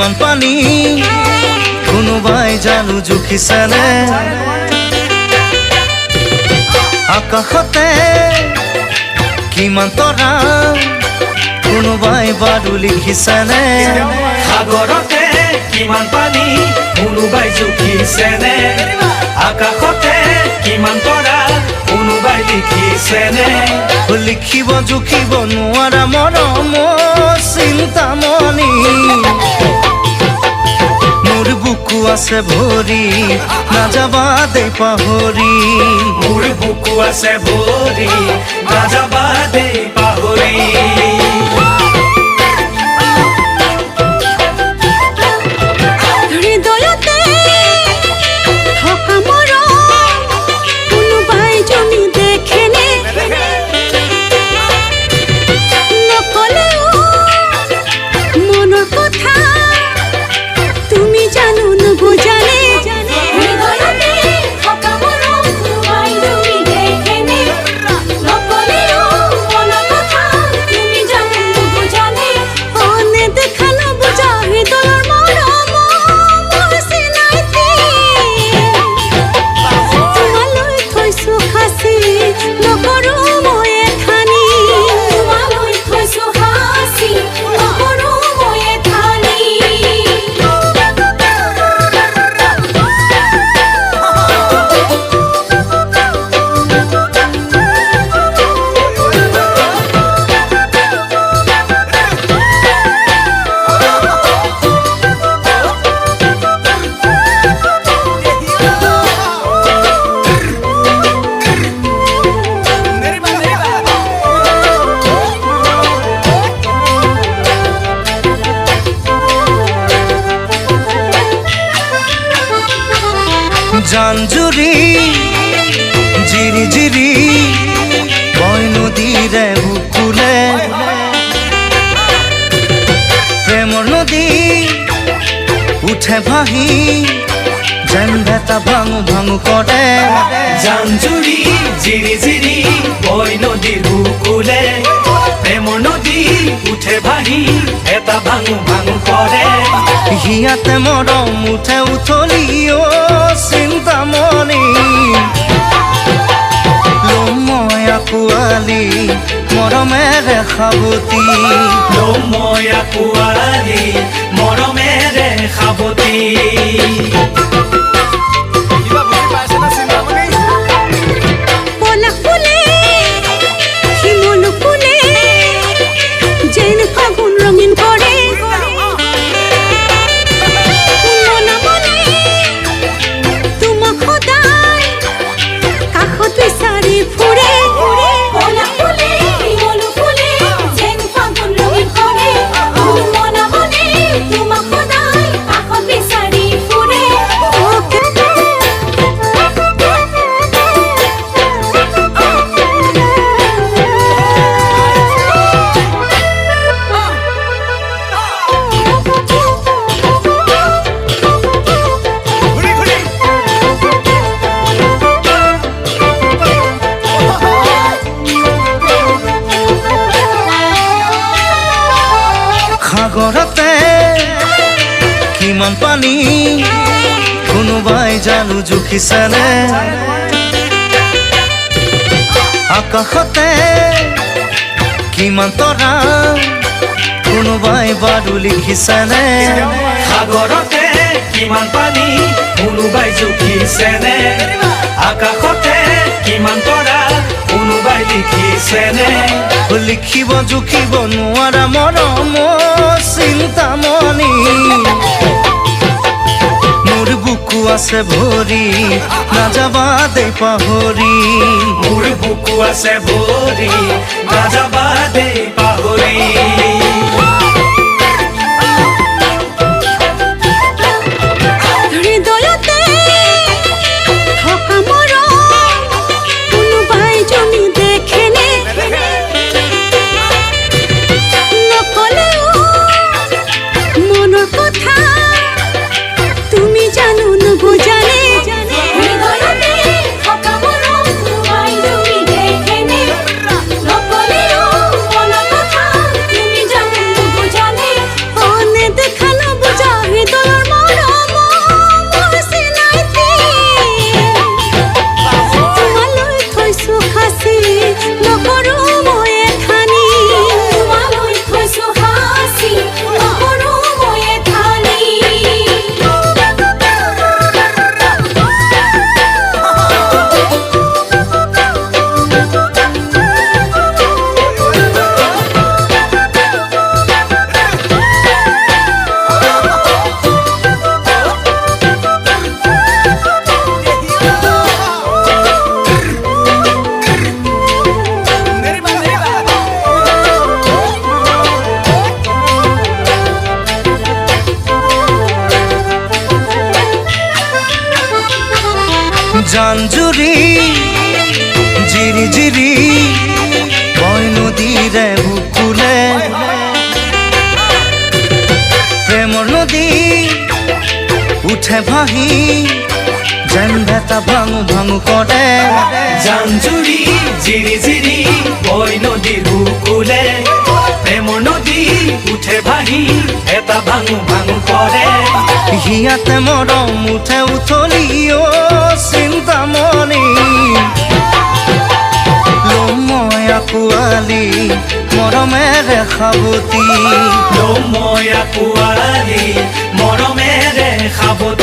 কিমান পানী কোনোবাই জানো জুখিছেনে আকাশতে কিমান তৰা কোনোবাই বাৰু লিখিছেনে সাগৰতে কিমান পানী কোনোবাই জুখিছেনে আকাশতে কিমান তৰা কোনোবাই লিখিছেনে লিখিব জুখিব নোৱাৰা মৰম চিন্তামণি মোৰ বুকু আছে ভৰি নাযাবা দে পাহৰি মোৰ বুকু আছে ভৰি নাযাবা দে পাহৰি জানজুৰি জিৰি জিৰি বয় নদীৰে বুকুলে প্ৰেমৰ নদী উঠে ভাহি যেন ভেটা ভাঙো ভাঙো কৰে জানজুৰি জিৰি জিৰি বয় নদীৰ বুকুলে প্ৰেমৰ নদী উঠে ভাহি এটা ভাঙো ভাঙো কৰে হিয়াতে মৰম উঠে উঠলি চিন্তামণি মই আকুৱালি মৰমেৰে সাৱতি মই আকুৱালি মৰমেৰে সাৱতি সাগৰতে কিমান পানী কোনোবাই জানো জুখিছেনে আকাশতে কিমান তৰা কোনোবাই বাৰু লিখিছেনে সাগৰতে কিমান পানী কোনোবাই জুখিছেনে আকাশতে কিমান তৰা কোনোবাই লিখিছেনে লিখিব জুখিব নোৱাৰা মৰম চিন্তামণি মোৰ বুকু আছে ভৰি নাযাবা দে পাহৰি মোৰ বুকু আছে ভৰি নাযাবা দে পাহৰি জান-জুৰি জিৰি জিৰি বয় নদীৰে বুকুলে প্ৰেমৰ নদী উঠে ভাহি যেন ভেটা ভাঙো ভাঙো কৰে জান-জুৰি জিৰি জিৰি বয় নদীৰ বুকুলে প্ৰেমৰ নদী উঠে ভাহি এটা ভাঙো ভাঙো কৰে হিয়াতে মৰম উঠে উঠলি অ' চিন্তামণি ল'ম মই আঁকোৱালি মৰমেৰে সাৱটি ল'ম মই আঁকোৱালি মৰমেৰে সাৱটি